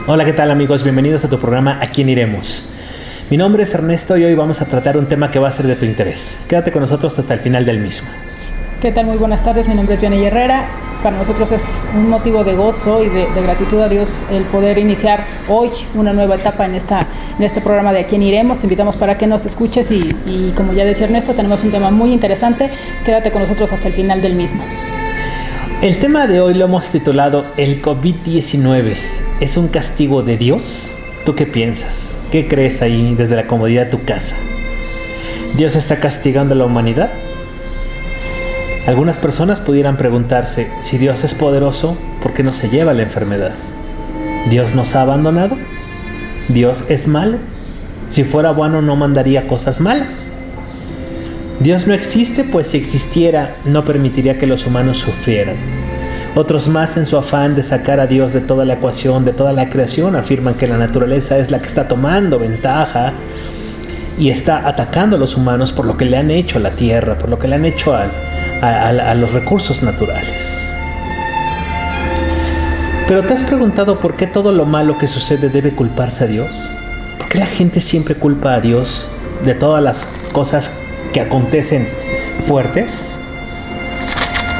Hola, ¿qué tal amigos? Bienvenidos a tu programa ¿A quién iremos? Mi nombre es Ernesto y hoy vamos a tratar un tema que va a ser de tu interés. Quédate con nosotros hasta el final del mismo. ¿Qué tal? Muy buenas tardes, mi nombre es Diana Herrera. Para nosotros es un motivo de gozo y de gratitud a Dios el poder iniciar hoy una nueva etapa en este programa de ¿A quién iremos? Te invitamos para que nos escuches y como ya decía Ernesto, tenemos un tema muy interesante. Quédate con nosotros hasta el final del mismo. El tema de hoy lo hemos titulado El COVID-19. ¿Es un castigo de Dios? ¿Tú qué piensas? ¿Qué crees ahí desde la comodidad de tu casa? ¿Dios está castigando a la humanidad? Algunas personas pudieran preguntarse, si Dios es poderoso, ¿por qué no se lleva la enfermedad? ¿Dios nos ha abandonado? ¿Dios es malo? Si fuera bueno no mandaría cosas malas. Dios no existe, pues si existiera no permitiría que los humanos sufrieran. Otros más, en su afán de sacar a Dios de toda la ecuación, de toda la creación, afirman que la naturaleza es la que está tomando ventaja y está atacando a los humanos por lo que le han hecho a la tierra, por lo que le han hecho a los recursos naturales. Pero ¿te has preguntado por qué todo lo malo que sucede debe culparse a Dios? ¿Por qué la gente siempre culpa a Dios de todas las cosas que acontecen fuertes?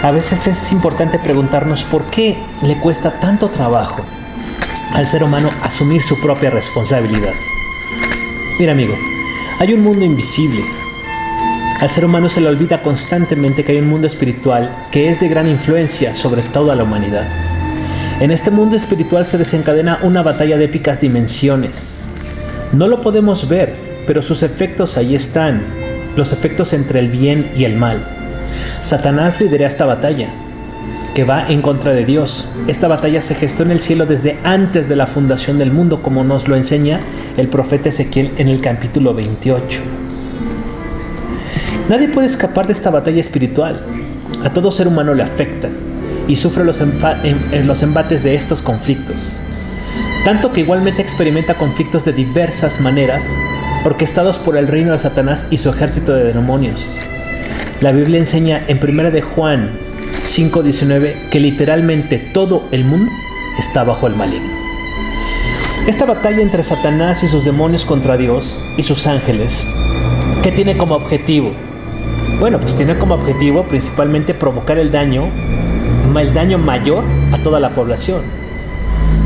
A veces es importante preguntarnos por qué le cuesta tanto trabajo al ser humano asumir su propia responsabilidad. Mira, amigo, hay un mundo invisible. Al ser humano se le olvida constantemente que hay un mundo espiritual que es de gran influencia sobre toda la humanidad. En este mundo espiritual se desencadena una batalla de épicas dimensiones. No lo podemos ver, pero sus efectos ahí están, los efectos entre el bien y el mal. Satanás lidera esta batalla, que va en contra de Dios. Esta batalla se gestó en el cielo desde antes de la fundación del mundo, como nos lo enseña el profeta Ezequiel en el capítulo 28. Nadie puede escapar de esta batalla espiritual. A todo ser humano le afecta y sufre los embates de estos conflictos. Tanto que igualmente experimenta conflictos de diversas maneras, orquestados por el reino de Satanás y su ejército de demonios. La Biblia enseña en 1 de Juan 5:19 que literalmente todo el mundo está bajo el maligno. Esta batalla entre Satanás y sus demonios contra Dios y sus ángeles, ¿qué tiene como objetivo? Bueno, pues tiene como objetivo principalmente provocar el daño mayor a toda la población.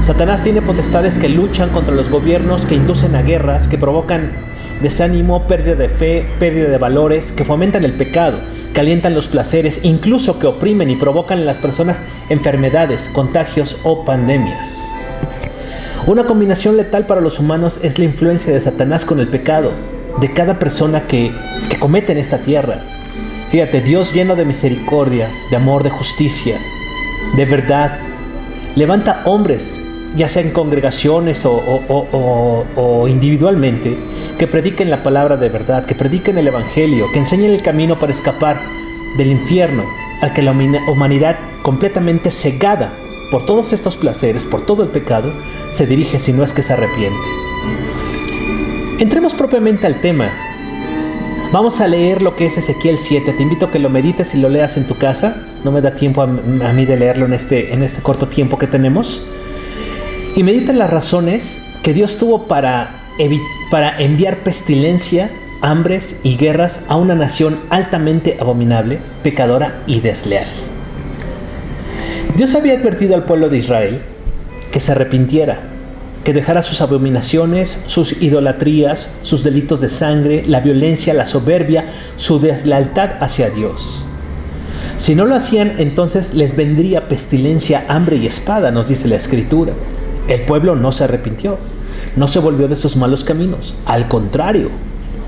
Satanás tiene potestades que luchan contra los gobiernos, que inducen a guerras, que provocan desánimo, pérdida de fe, pérdida de valores, que fomentan el pecado, que alientan los placeres, incluso que oprimen y provocan en las personas enfermedades, contagios o pandemias. Una combinación letal para los humanos es la influencia de Satanás con el pecado de cada persona que comete en esta tierra. Fíjate, Dios lleno de misericordia, de amor, de justicia, de verdad, levanta hombres, ya sea en congregaciones o individualmente, que prediquen la palabra de verdad, que prediquen el evangelio, que enseñen el camino para escapar del infierno al que la humanidad, completamente cegada por todos estos placeres, por todo el pecado, se dirige si no es que se arrepiente. Entremos propiamente al tema. Vamos a leer lo que es Ezequiel 7. Te invito a que lo medites y lo leas en tu casa. No me da tiempo a mí de leerlo en este corto tiempo que tenemos. Y medita las razones que Dios tuvo para enviar pestilencia, hambres y guerras a una nación altamente abominable, pecadora y desleal. Dios había advertido al pueblo de Israel que se arrepintiera, que dejara sus abominaciones, sus idolatrías, sus delitos de sangre, la violencia, la soberbia, su deslealtad hacia Dios. Si no lo hacían, entonces les vendría pestilencia, hambre y espada, nos dice la Escritura. El pueblo no se arrepintió, no se volvió de sus malos caminos. Al contrario,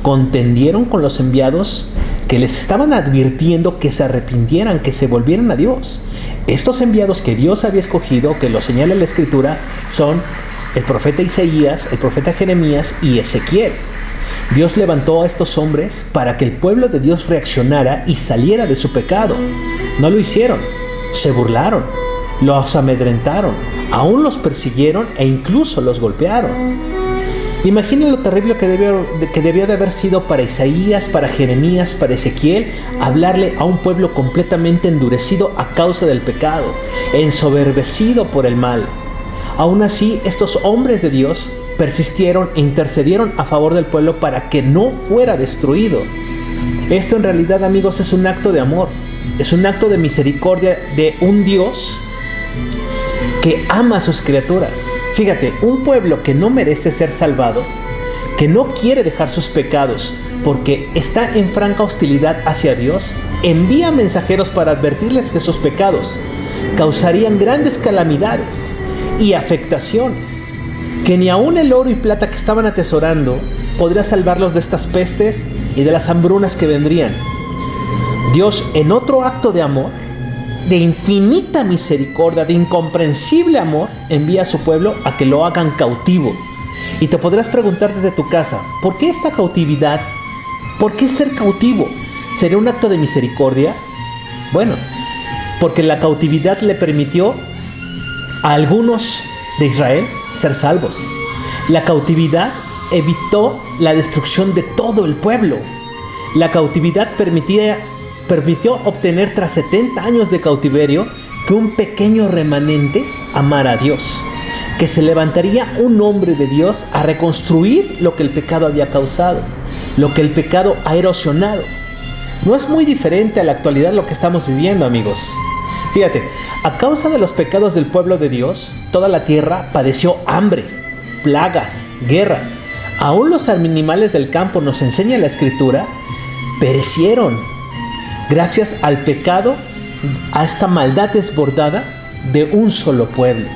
contendieron con los enviados que les estaban advirtiendo que se arrepintieran, que se volvieran a Dios. Estos enviados que Dios había escogido, que lo señala la Escritura, son el profeta Isaías, el profeta Jeremías y Ezequiel. Dios levantó a estos hombres para que el pueblo de Dios reaccionara y saliera de su pecado. No lo hicieron, se burlaron, los amedrentaron, aún los persiguieron e incluso los golpearon. Imagina lo terrible que debió de haber sido para Isaías, para Jeremías, para Ezequiel, hablarle a un pueblo completamente endurecido a causa del pecado, ensoberbecido por el mal. Aún así, estos hombres de Dios persistieron e intercedieron a favor del pueblo para que no fuera destruido. Esto en realidad, amigos, es un acto de amor, es un acto de misericordia de un Dios que ama a sus criaturas. Fíjate, un pueblo que no merece ser salvado, que no quiere dejar sus pecados porque está en franca hostilidad hacia Dios, envía mensajeros para advertirles que sus pecados causarían grandes calamidades y afectaciones, que ni aun el oro y plata que estaban atesorando podría salvarlos de estas pestes y de las hambrunas que vendrían. Dios, en otro acto de amor, de infinita misericordia, de incomprensible amor, envía a su pueblo a que lo hagan cautivo. Y te podrás preguntar desde tu casa, ¿por qué esta cautividad? ¿Por qué ser cautivo? ¿Sería un acto de misericordia? Bueno, porque la cautividad le permitió a algunos de Israel ser salvos. La cautividad evitó la destrucción de todo el pueblo. La cautividad permitió obtener tras 70 años de cautiverio que un pequeño remanente amara a Dios, que se levantaría un hombre de Dios a reconstruir lo que el pecado había causado, lo que el pecado ha erosionado. No es muy diferente a la actualidad lo que estamos viviendo, amigos. Fíjate, a causa de los pecados del pueblo de Dios, toda la tierra padeció hambre, plagas, guerras. Aún los animales del campo, nos enseña la Escritura, perecieron gracias al pecado, a esta maldad desbordada de un solo pueblo.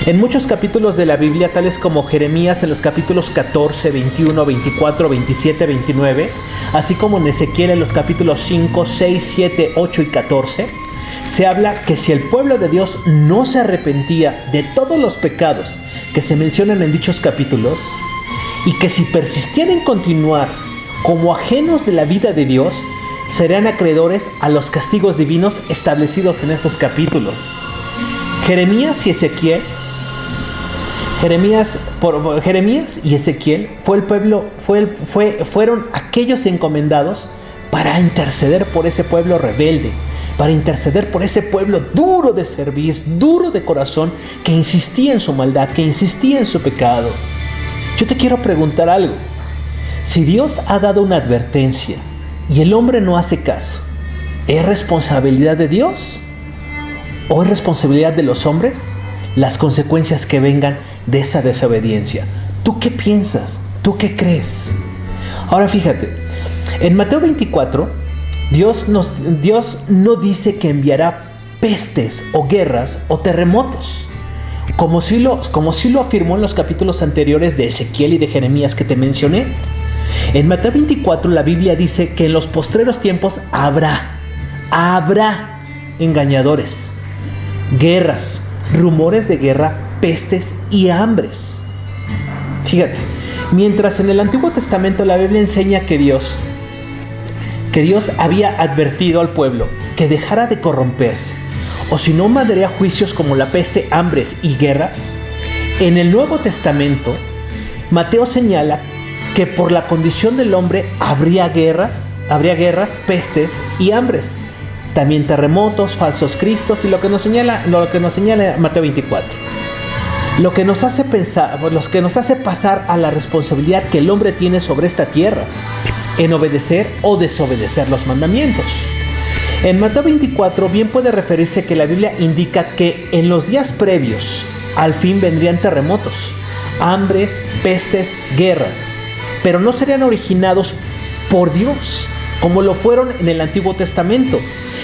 En muchos capítulos de la Biblia, tales como Jeremías en los capítulos 14, 21, 24, 27, 29, así como en Ezequiel en los capítulos 5, 6, 7, 8 y 14, se habla que si el pueblo de Dios no se arrepentía de todos los pecados que se mencionan en dichos capítulos, y que si persistían en continuar como ajenos de la vida de Dios, serían acreedores a los castigos divinos establecidos en esos capítulos. Jeremías y Ezequiel fueron aquellos encomendados para interceder por ese pueblo rebelde, para interceder por ese pueblo duro de cerviz, duro de corazón, que insistía en su maldad, que insistía en su pecado. Yo te quiero preguntar algo. Si Dios ha dado una advertencia y el hombre no hace caso, ¿es responsabilidad de Dios o es responsabilidad de los hombres las consecuencias que vengan de esa desobediencia? ¿Tú qué piensas? ¿Tú qué crees? Ahora fíjate, en Mateo 24, Dios no dice que enviará pestes o guerras o terremotos, como sí lo afirmó en los capítulos anteriores de Ezequiel y de Jeremías que te mencioné. En Mateo 24 la Biblia dice que en los postreros tiempos habrá engañadores, guerras, rumores de guerra, pestes y hambres. Fíjate, mientras en el Antiguo Testamento la Biblia enseña que Dios había advertido al pueblo que dejara de corromperse, o si no mandaría juicios como la peste, hambres y guerras, en el Nuevo Testamento Mateo señala que por la condición del hombre habría guerras, pestes y hambres, también terremotos, falsos cristos y lo que nos señala Mateo 24. Lo que nos hace pasar a la responsabilidad que el hombre tiene sobre esta tierra, en obedecer o desobedecer los mandamientos. En Mateo 24 bien puede referirse que la Biblia indica que en los días previos al fin vendrían terremotos, hambres, pestes, guerras, pero no serían originados por Dios, como lo fueron en el Antiguo Testamento,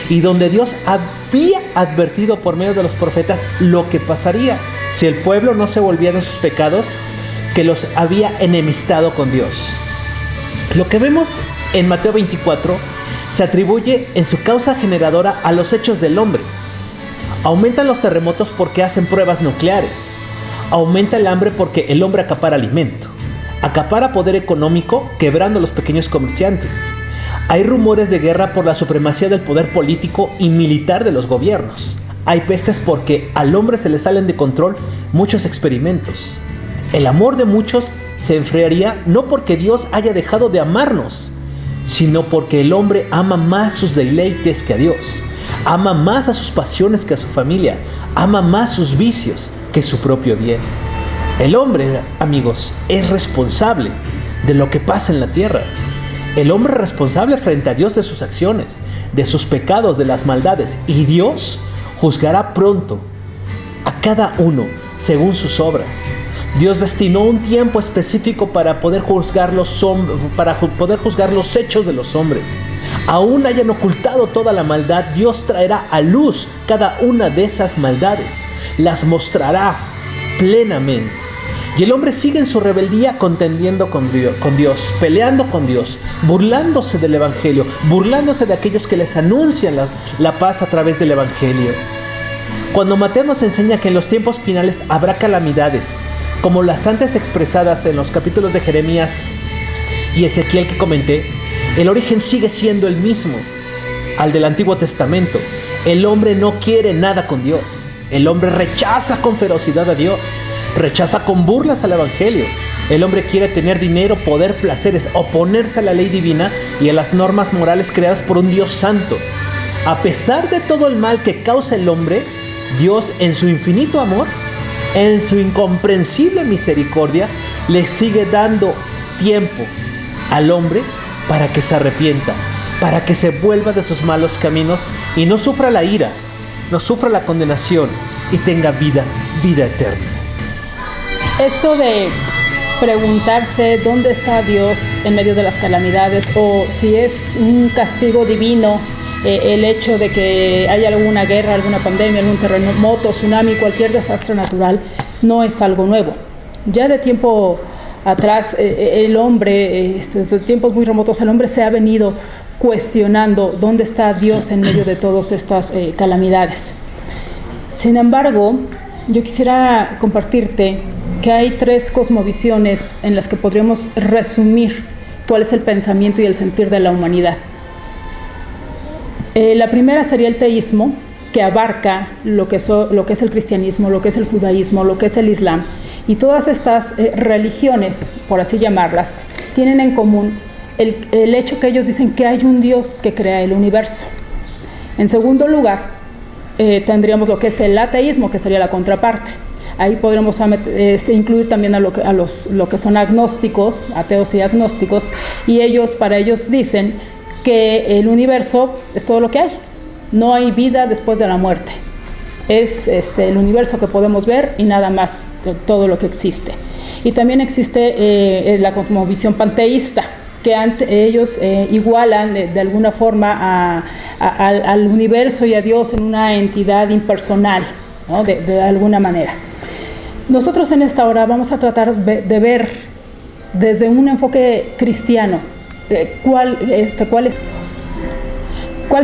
y donde Dios había advertido por medio de los profetas lo que pasaría si el pueblo no se volvía de sus pecados, que los había enemistado con Dios. Lo que vemos en Mateo 24 se atribuye en su causa generadora a los hechos del hombre. Aumentan los terremotos porque hacen pruebas nucleares. Aumenta el hambre porque el hombre acapara alimento. Acapara poder económico, quebrando a los pequeños comerciantes. Hay rumores de guerra por la supremacía del poder político y militar de los gobiernos. Hay pestes porque al hombre se le salen de control muchos experimentos. El amor de muchos se enfriaría no porque Dios haya dejado de amarnos, sino porque el hombre ama más sus deleites que a Dios, ama más a sus pasiones que a su familia, ama más sus vicios, que su propio bien. El hombre, amigos, es responsable de lo que pasa en la tierra. El hombre es responsable frente a Dios de sus acciones, de sus pecados, de las maldades. Y Dios juzgará pronto a cada uno según sus obras. Dios destinó un tiempo específico para poder juzgar los hechos de los hombres. Aún hayan ocultado toda la maldad, Dios traerá a luz cada una de esas maldades. Las mostrará plenamente. Y el hombre sigue en su rebeldía contendiendo con Dios, peleando con Dios, burlándose del Evangelio, burlándose de aquellos que les anuncian la paz a través del Evangelio. Cuando Mateo nos enseña que en los tiempos finales habrá calamidades, como las antes expresadas en los capítulos de Jeremías y Ezequiel que comenté, el origen sigue siendo el mismo al del Antiguo Testamento. El hombre no quiere nada con Dios. El hombre rechaza con ferocidad a Dios. Rechaza con burlas al Evangelio. El hombre quiere tener dinero, poder, placeres, oponerse a la ley divina y a las normas morales creadas por un Dios santo. A pesar de todo el mal que causa el hombre, Dios en su infinito amor, en su incomprensible misericordia, le sigue dando tiempo al hombre para que se arrepienta, para que se vuelva de sus malos caminos y no sufra la ira, no sufra la condenación y tenga vida eterna. Esto de preguntarse dónde está Dios en medio de las calamidades, o si es un castigo divino el hecho de que haya alguna guerra, alguna pandemia, algún terremoto, tsunami, cualquier desastre natural, no es algo nuevo. Ya de tiempo atrás el hombre, desde tiempos muy remotos, el hombre se ha venido cuestionando dónde está Dios en medio de todas estas calamidades. Sin embargo, yo quisiera compartirte que hay 3 cosmovisiones en las que podríamos resumir cuál es el pensamiento y el sentir de la humanidad. La primera sería el teísmo, que abarca lo que es el cristianismo, lo que es el judaísmo, lo que es el islam. Y todas estas religiones, por así llamarlas, tienen en común el hecho que ellos dicen que hay un Dios que crea el universo. En segundo lugar, tendríamos lo que es el ateísmo, que sería la contraparte. Ahí podremos incluir también a lo que son agnósticos, ateos y agnósticos, y para ellos dicen que el universo es todo lo que hay. No hay vida después de la muerte. Es el universo que podemos ver y nada más, todo lo que existe. Y también existe la cosmovisión panteísta, que ellos igualan de alguna forma al universo y a Dios en una entidad impersonal, ¿no? de alguna manera. Nosotros en esta hora vamos a tratar de ver desde un enfoque cristiano cuál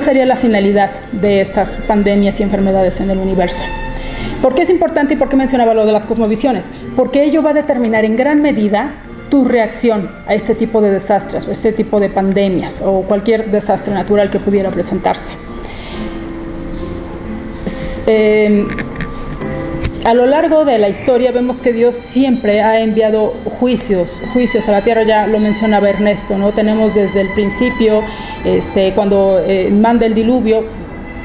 sería la finalidad de estas pandemias y enfermedades en el universo. ¿Por qué es importante y por qué mencionaba lo de las cosmovisiones? Porque ello va a determinar en gran medida tu reacción a este tipo de desastres o este tipo de pandemias o cualquier desastre natural que pudiera presentarse. A lo largo de la historia vemos que Dios siempre ha enviado juicios a la tierra. Ya lo mencionaba Ernesto, ¿no? Tenemos desde el principio, cuando manda el diluvio,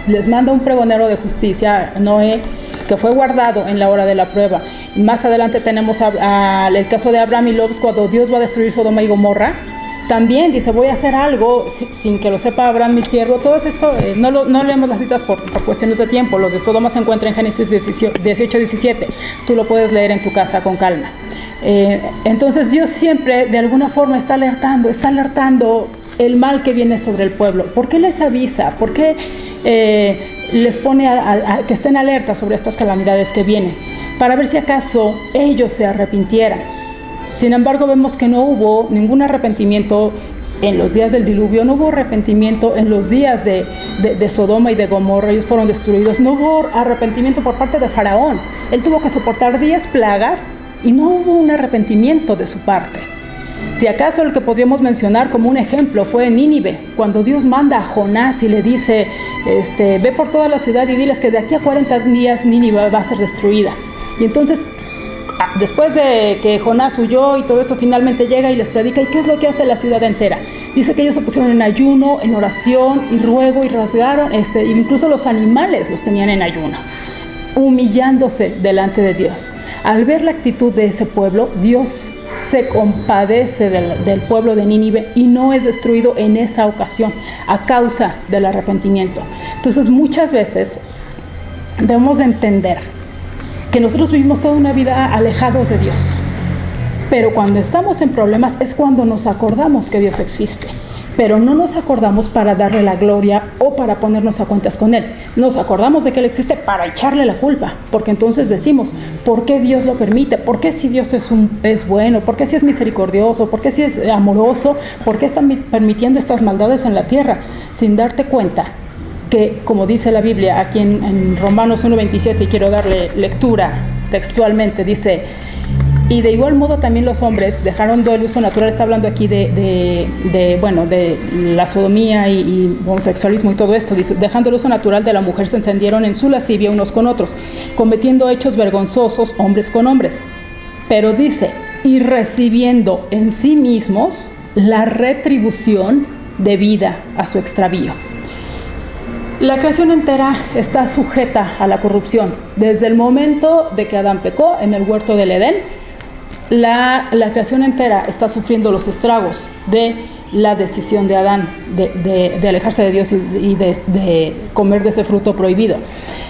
les manda un pregonero de justicia, Noé, que fue guardado en la hora de la prueba. Más adelante tenemos el caso de Abraham y Lot, cuando Dios va a destruir Sodoma y Gomorra. También dice, voy a hacer algo sin que lo sepa Abraham, mi siervo. Todo esto, no leemos las citas por cuestiones de tiempo. Lo de Sodoma se encuentra en Génesis 18-17. Tú lo puedes leer en tu casa con calma. Entonces Dios siempre de alguna forma está alertando el mal que viene sobre el pueblo. ¿Por qué les avisa? ¿Por qué les pone que estén alerta sobre estas calamidades que vienen? Para ver si acaso ellos se arrepintieran. Sin embargo, vemos que no hubo ningún arrepentimiento en los días del diluvio, no hubo arrepentimiento en los días de Sodoma y de Gomorra. Ellos fueron destruidos. No hubo arrepentimiento por parte de Faraón. Él tuvo que soportar 10 plagas y no hubo un arrepentimiento de su parte. Si acaso el que podríamos mencionar como un ejemplo fue Nínive, cuando Dios manda a Jonás y le dice, ve por toda la ciudad y diles que de aquí a 40 días Nínive va a ser destruida. Y entonces, después de que Jonás huyó y todo esto, finalmente llega y les predica. ¿Y qué es lo que hace la ciudad entera? Dice que ellos se pusieron en ayuno, en oración y ruego y rasgaron, incluso los animales los tenían en ayuno. humillándose delante de Dios. Al ver la actitud de ese pueblo, Dios se compadece del pueblo de Nínive y no es destruido en esa ocasión a causa del arrepentimiento. Entonces, muchas veces debemos de entender que nosotros vivimos toda una vida alejados de Dios, pero cuando estamos en problemas es cuando nos acordamos que Dios existe. Pero no nos acordamos para darle la gloria o para ponernos a cuentas con Él. Nos acordamos de que Él existe para echarle la culpa, porque entonces decimos, ¿por qué Dios lo permite? ¿Por qué si Dios es bueno? ¿Por qué si es misericordioso? ¿Por qué si es amoroso? ¿Por qué está permitiendo estas maldades en la tierra? Sin darte cuenta que, como dice la Biblia aquí en Romanos 1:27, y quiero darle lectura textualmente, dice: y de igual modo también los hombres dejaron el uso natural. Está hablando aquí de la sodomía y homosexualismo y todo esto. Dice: dejando el uso natural de la mujer, se encendieron en su lascivia unos con otros, cometiendo hechos vergonzosos hombres con hombres. Pero dice: y recibiendo en sí mismos la retribución debida a su extravío. La creación entera está sujeta a la corrupción. Desde el momento de que Adán pecó en el huerto del Edén, la creación entera está sufriendo los estragos de la decisión de Adán de alejarse de Dios y de comer de ese fruto prohibido.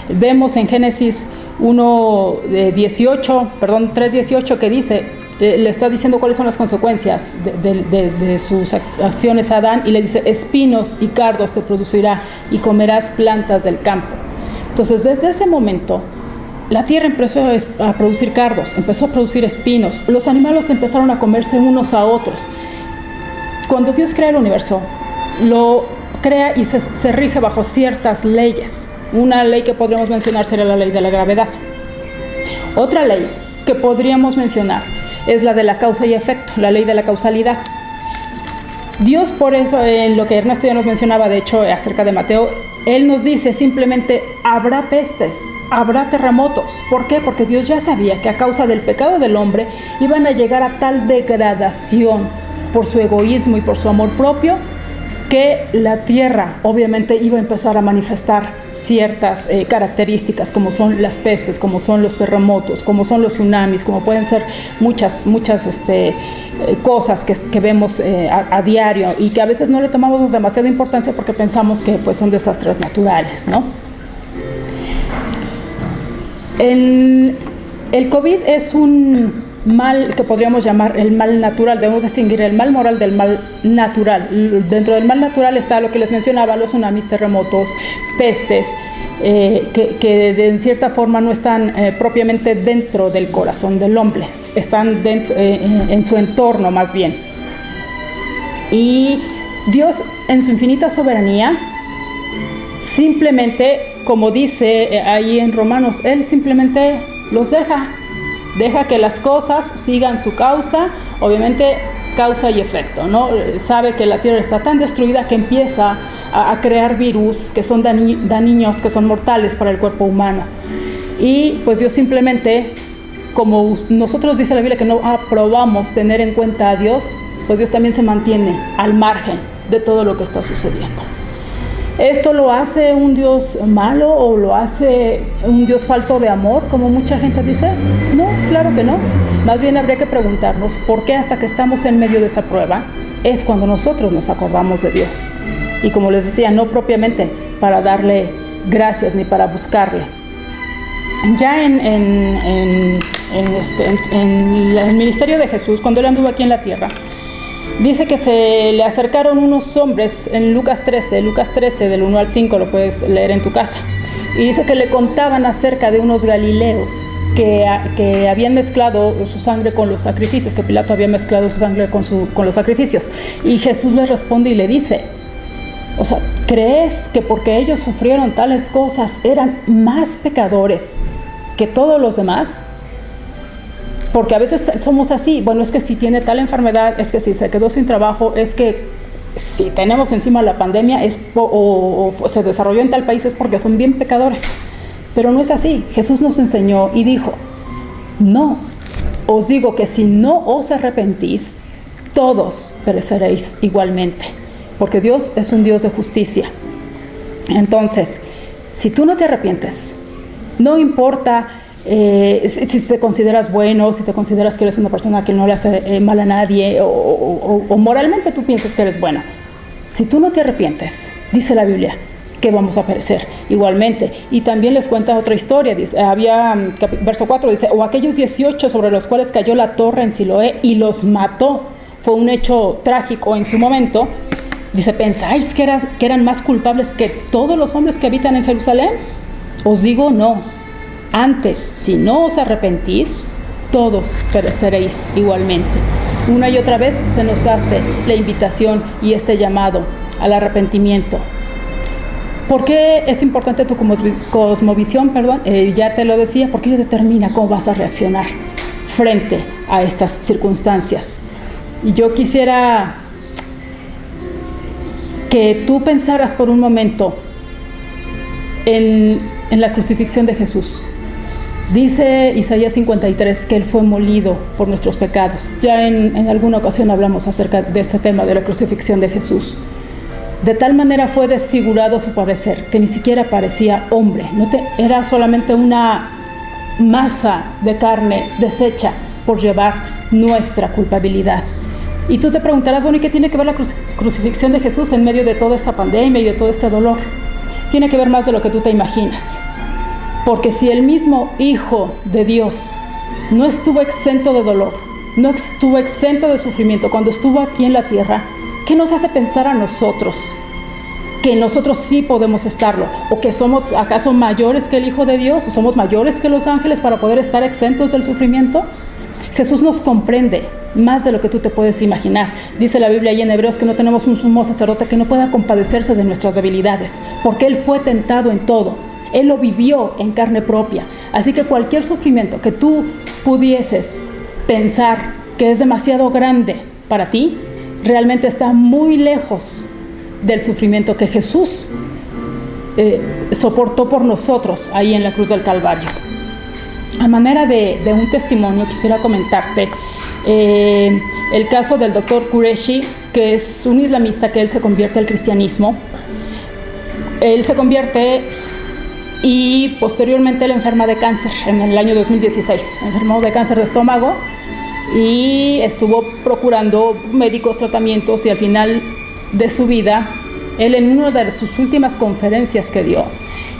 Vemos en Génesis 3:18 que dice, le está diciendo cuáles son las consecuencias de sus acciones a Adán, y le dice: espinos y cardos te producirá y comerás plantas del campo. Entonces, desde ese momento, la tierra empezó a producir cardos, empezó a producir espinos, los animales empezaron a comerse unos a otros. Cuando Dios crea el universo, lo crea y se rige bajo ciertas leyes. Una ley que podríamos mencionar sería la ley de la gravedad. Otra ley que podríamos mencionar es la de la causa y efecto, la ley de la causalidad. Dios, por eso, en lo que Ernesto ya nos mencionaba, de hecho, acerca de Mateo, Él nos dice simplemente: habrá pestes, habrá terremotos. ¿Por qué? Porque Dios ya sabía que a causa del pecado del hombre iban a llegar a tal degradación por su egoísmo y por su amor propio, que la tierra obviamente iba a empezar a manifestar ciertas características, como son las pestes, como son los terremotos, como son los tsunamis, como pueden ser muchas cosas que vemos a diario, y que a veces no le tomamos demasiada importancia porque pensamos que pues son desastres naturales, ¿no? El COVID es un mal que podríamos llamar el mal natural. Debemos distinguir el mal moral del mal natural. Dentro del mal natural está lo que les mencionaba: los tsunamis, terremotos, pestes, que en cierta forma no están propiamente dentro del corazón del hombre, están en su entorno más bien. Y Dios, en su infinita soberanía, simplemente, como dice ahí en Romanos, Él simplemente los deja que las cosas sigan su causa, obviamente causa y efecto, ¿no? Sabe que la tierra está tan destruida que empieza a crear virus que son dañinos, que son mortales para el cuerpo humano. Y pues Dios simplemente, como nosotros dice la Biblia que no aprobamos tener en cuenta a Dios, pues Dios también se mantiene al margen de todo lo que está sucediendo. ¿Esto lo hace un Dios malo o lo hace un Dios falto de amor, como mucha gente dice? No, claro que no. Más bien habría que preguntarnos por qué hasta que estamos en medio de esa prueba es cuando nosotros nos acordamos de Dios. Y como les decía, no propiamente para darle gracias ni para buscarle. Ya en el ministerio de Jesús, cuando Él anduvo aquí en la tierra, dice que se le acercaron unos hombres en Lucas 13, del 1 al 5, lo puedes leer en tu casa. Y dice que le contaban acerca de unos galileos que habían mezclado su sangre con los sacrificios, que Pilato había mezclado su sangre con los sacrificios. Y Jesús les responde y le dice: o sea, ¿crees que porque ellos sufrieron tales cosas eran más pecadores que todos los demás? Porque a veces somos así. Bueno, es que si tiene tal enfermedad, es que si se quedó sin trabajo, es que si tenemos encima la pandemia o se desarrolló en tal país, es porque son bien pecadores. Pero no es así. Jesús nos enseñó y dijo: no, os digo que si no os arrepentís, todos pereceréis igualmente, porque Dios es un Dios de justicia. Entonces, si tú no te arrepientes, No importa si te consideras bueno, si te consideras que eres una persona que no le hace mal a nadie o moralmente tú piensas que eres bueno. Si tú no te arrepientes, dice la Biblia, que vamos a perecer igualmente. Y también les cuenta otra historia, dice, verso 4 dice, o aquellos 18 sobre los cuales cayó la torre en Siloé y los mató. Fue un hecho trágico en su momento. Dice, ¿pensáis que eran más culpables que todos los hombres que habitan en Jerusalén? Os digo, no. Antes, si no os arrepentís, todos pereceréis igualmente. Una y otra vez se nos hace la invitación y este llamado al arrepentimiento. ¿Por qué es importante tu cosmovisión? Ya te lo decía, porque ello determina cómo vas a reaccionar frente a estas circunstancias. Y yo quisiera que tú pensaras por un momento en la crucifixión de Jesús. Dice Isaías 53 que Él fue molido por nuestros pecados. Ya en alguna ocasión hablamos acerca de este tema de la crucifixión de Jesús. De tal manera fue desfigurado su parecer, que ni siquiera parecía hombre. Era solamente una masa de carne deshecha por llevar nuestra culpabilidad. Y tú te preguntarás, bueno, ¿y qué tiene que ver la crucifixión de Jesús en medio de toda esta pandemia y de todo este dolor? Tiene que ver más de lo que tú te imaginas. Porque si el mismo Hijo de Dios no estuvo exento de dolor, no estuvo exento de sufrimiento cuando estuvo aquí en la tierra, ¿qué nos hace pensar a nosotros que nosotros sí podemos estarlo? ¿O que somos acaso mayores que el Hijo de Dios? ¿O somos mayores que los ángeles para poder estar exentos del sufrimiento? Jesús nos comprende más de lo que tú te puedes imaginar. Dice la Biblia ahí en Hebreos que no tenemos un sumo sacerdote que no pueda compadecerse de nuestras debilidades, porque Él fue tentado en todo. Él lo vivió en carne propia. Así que cualquier sufrimiento que tú pudieses pensar que es demasiado grande para ti, realmente está muy lejos del sufrimiento que Jesús soportó por nosotros ahí en la cruz del Calvario. A manera de un testimonio, quisiera comentarte el caso del doctor Qureshi, que es un islamista que él se convierte al cristianismo. Él se convierte y posteriormente él enferma de cáncer en el año 2016. Enfermó de cáncer de estómago y estuvo procurando médicos, tratamientos, y al final de su vida, él en una de sus últimas conferencias que dio,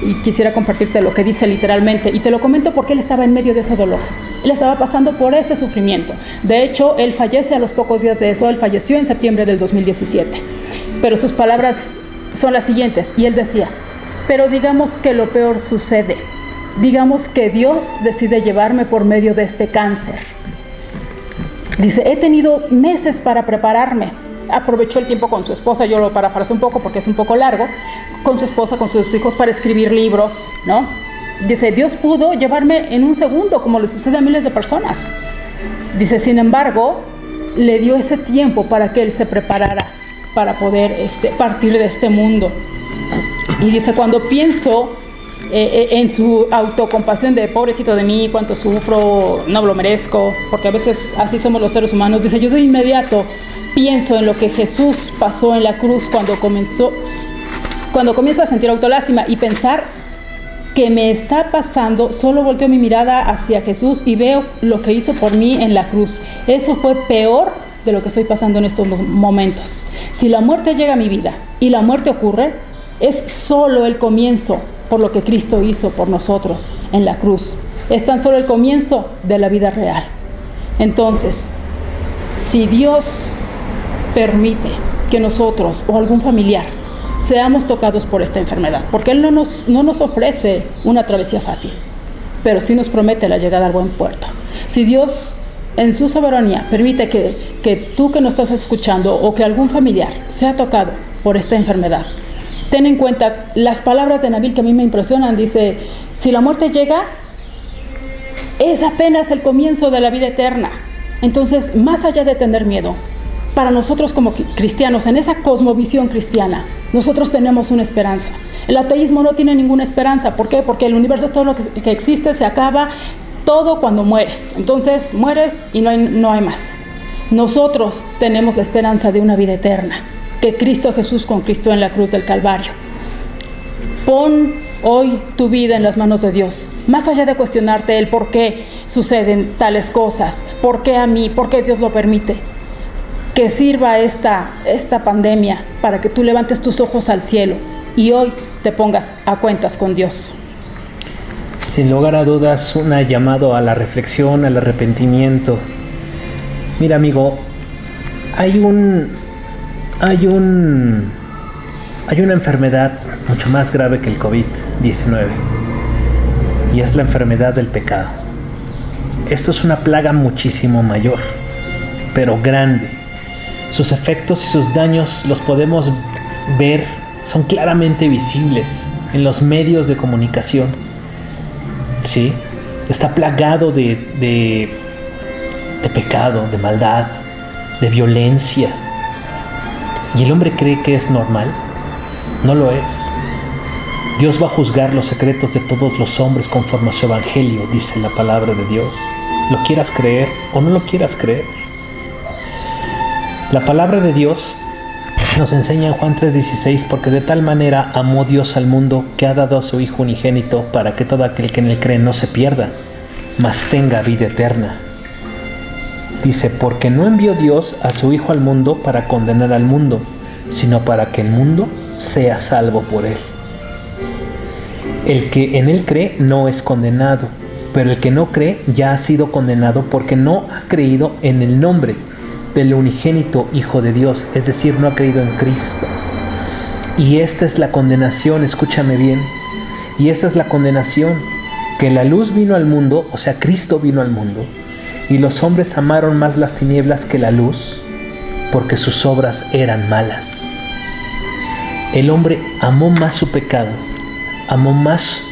y quisiera compartirte lo que dice literalmente, y te lo comento porque él estaba en medio de ese dolor. Él estaba pasando por ese sufrimiento. De hecho, él fallece a los pocos días de eso. Él falleció en septiembre del 2017. Pero sus palabras son las siguientes, y él decía: pero digamos que lo peor sucede. Digamos que Dios decide llevarme por medio de este cáncer. Dice, he tenido meses para prepararme. Aprovechó el tiempo con su esposa, yo lo parafraseo un poco porque es un poco largo, con su esposa, con sus hijos, para escribir libros, ¿no? Dice, Dios pudo llevarme en un segundo, como le sucede a miles de personas. Dice, sin embargo, le dio ese tiempo para que él se preparara para poder partir de este mundo. Y dice, cuando pienso en su autocompasión de pobrecito de mí, cuánto sufro, no lo merezco, porque a veces así somos los seres humanos, dice, yo de inmediato pienso en lo que Jesús pasó en la cruz cuando comienzo a sentir autolástima y pensar que me está pasando, solo volteo mi mirada hacia Jesús y veo lo que hizo por mí en la cruz. Eso fue peor de lo que estoy pasando en estos momentos. Si la muerte llega a mi vida y la muerte ocurre, es solo el comienzo por lo que Cristo hizo por nosotros en la cruz. Es tan solo el comienzo de la vida real. Entonces, si Dios permite que nosotros o algún familiar seamos tocados por esta enfermedad, porque Él no nos ofrece una travesía fácil, pero sí nos promete la llegada al buen puerto. Si Dios en su soberanía permite que tú que nos estás escuchando o que algún familiar sea tocado por esta enfermedad, ten en cuenta las palabras de Nabil que a mí me impresionan. Dice, si la muerte llega, es apenas el comienzo de la vida eterna. Entonces, más allá de tener miedo, para nosotros como cristianos, en esa cosmovisión cristiana, nosotros tenemos una esperanza. El ateísmo no tiene ninguna esperanza. ¿Por qué? Porque el universo es todo lo que existe, se acaba todo cuando mueres. Entonces, mueres y no hay más. Nosotros tenemos la esperanza de una vida eterna que Cristo Jesús conquistó en la cruz del Calvario. Pon hoy tu vida en las manos de Dios. Más allá de cuestionarte el por qué suceden tales cosas, por qué a mí, por qué Dios lo permite. Que sirva esta pandemia para que tú levantes tus ojos al cielo y hoy te pongas a cuentas con Dios. Sin lugar a dudas, un llamado a la reflexión, al arrepentimiento. Mira, amigo, hay una enfermedad mucho más grave que el COVID-19 y es la enfermedad del pecado. Esto es una plaga muchísimo mayor, pero grande. Sus efectos y sus daños los podemos ver, son claramente visibles en los medios de comunicación. Sí, está plagado de pecado, de maldad, de violencia. ¿Y el hombre cree que es normal? No lo es. Dios va a juzgar los secretos de todos los hombres conforme a su evangelio, dice la palabra de Dios. Lo quieras creer o no lo quieras creer. La palabra de Dios nos enseña en Juan 3:16, porque de tal manera amó Dios al mundo que ha dado a su Hijo unigénito para que todo aquel que en él cree no se pierda, mas tenga vida eterna. Dice, porque no envió Dios a su Hijo al mundo para condenar al mundo, sino para que el mundo sea salvo por él. El que en él cree no es condenado, pero el que no cree ya ha sido condenado porque no ha creído en el nombre del unigénito Hijo de Dios, es decir, no ha creído en Cristo. Y esta es la condenación, escúchame bien, y esta es la condenación, que la luz vino al mundo, o sea, Cristo vino al mundo, y los hombres amaron más las tinieblas que la luz, porque sus obras eran malas. El hombre amó más su pecado, amó más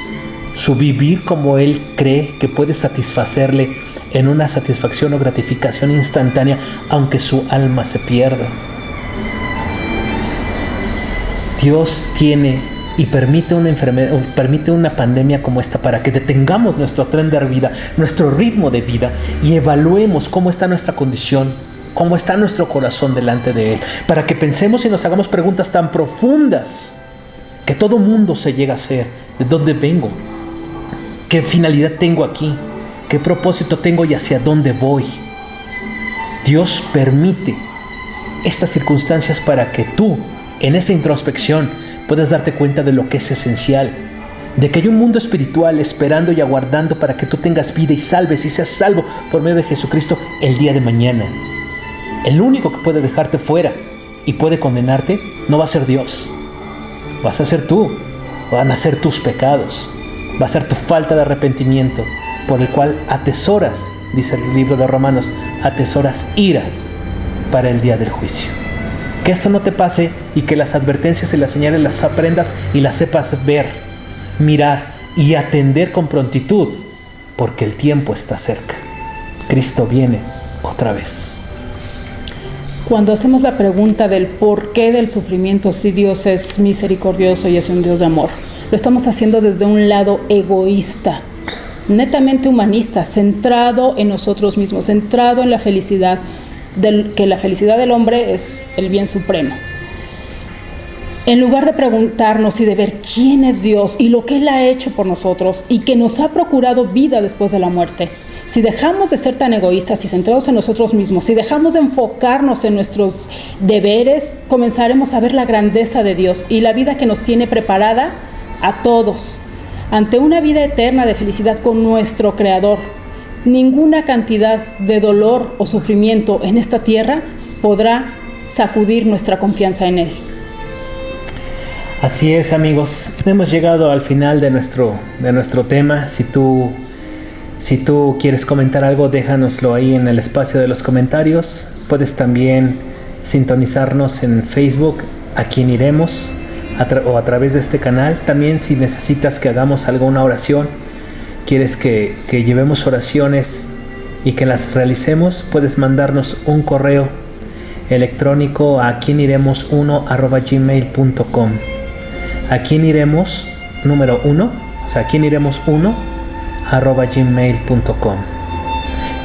su vivir como él cree que puede satisfacerle en una satisfacción o gratificación instantánea, aunque su alma se pierda. Dios tiene y permite una enfermedad, permite una pandemia como esta para que detengamos nuestro tren de vida, nuestro ritmo de vida y evaluemos cómo está nuestra condición, cómo está nuestro corazón delante de Él, para que pensemos y nos hagamos preguntas tan profundas que todo mundo se llega a hacer. ¿De dónde vengo? ¿Qué finalidad tengo aquí? ¿Qué propósito tengo y hacia dónde voy? Dios permite estas circunstancias para que tú, en esa introspección, puedas darte cuenta de lo que es esencial, de que hay un mundo espiritual esperando y aguardando para que tú tengas vida y salves y seas salvo por medio de Jesucristo el día de mañana. El único que puede dejarte fuera y puede condenarte no va a ser Dios, vas a ser tú, van a ser tus pecados, va a ser tu falta de arrepentimiento, por el cual atesoras, dice el libro de Romanos, atesoras ira para el día del juicio. Que esto no te pase y que las advertencias y las señales las aprendas y las sepas ver, mirar y atender con prontitud, porque el tiempo está cerca. Cristo viene otra vez. Cuando hacemos la pregunta del por qué del sufrimiento, si Dios es misericordioso y es un Dios de amor, lo estamos haciendo desde un lado egoísta, netamente humanista, centrado en nosotros mismos, centrado en la felicidad, que la felicidad del hombre es el bien supremo. En lugar de preguntarnos y de ver quién es Dios y lo que Él ha hecho por nosotros y que nos ha procurado vida después de la muerte, si dejamos de ser tan egoístas y centrados en nosotros mismos, si dejamos de enfocarnos en nuestros deberes, comenzaremos a ver la grandeza de Dios y la vida que nos tiene preparada a todos, ante una vida eterna de felicidad con nuestro Creador. Ninguna cantidad de dolor o sufrimiento en esta tierra podrá sacudir nuestra confianza en Él. Así es, amigos, hemos llegado al final de nuestro tema. Si tú quieres comentar algo, déjanoslo ahí en el espacio de los comentarios. Puedes también sintonizarnos en Facebook, A Quién Iremos, o a través de este canal. También si necesitas que hagamos alguna oración, quieres que llevemos oraciones y que las realicemos, puedes mandarnos un correo electrónico a quieniremos1@gmail.com. A quién iremos número 1, o sea, quieniremos1@gmail.com.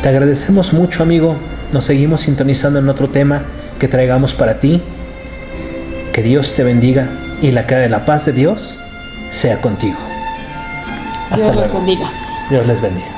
Te agradecemos mucho, amigo. Nos seguimos sintonizando en otro tema que traigamos para ti. Que Dios te bendiga y la paz de Dios sea contigo. Hasta Dios luego. les bendiga. Dios les bendiga.